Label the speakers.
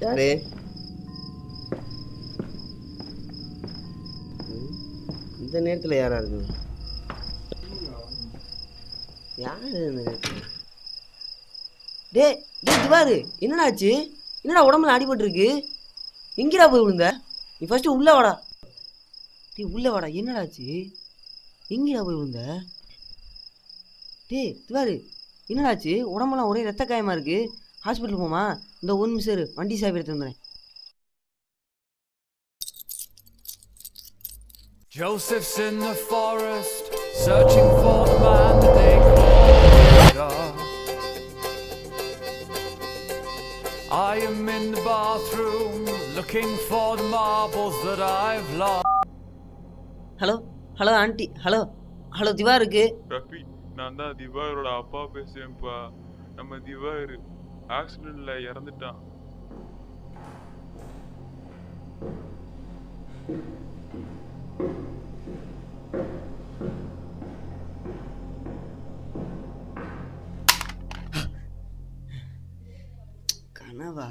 Speaker 1: யாரு? இந்த நேரத்தில் யாரா இருக்கு? யாரு இந்த நேரத்தில்? டே டே திவாரு, என்னடா ஆச்சு? என்னடா உடம்புல அடிபட்டுருக்கு? எங்கடா போய் விழுந்த? நீ ஃபர்ஸ்ட் உள்ள வாடா. டே உள்ள வாடா, என்னடா ஆச்சு? எங்கடா போய் விழுந்த? டே திவாரு, என்னடா ஆச்சு? உடம்புலாம் ஒரே ரத்த காயமா இருக்கு. ஹாஸ்பிட்டல் போமா? இந்த ஒரு நிமிஷம் இரு, வண்டி சாவி எடுத்து வந்துடுறேன்.
Speaker 2: Joseph's in the forest, searching for the man that they call God. I am in the bathroom, looking for the marbles that I've lost.
Speaker 1: Hello hello aunty, hello hello Diva இருக்கு.
Speaker 3: ரஃபி, நான் தான் திவாகரோட அப்பா பேசுறேன்ப்பா. நம்ம திவாகர் ஆக்சிடென்ட்ல இறந்துட்டான்.
Speaker 1: கனவா?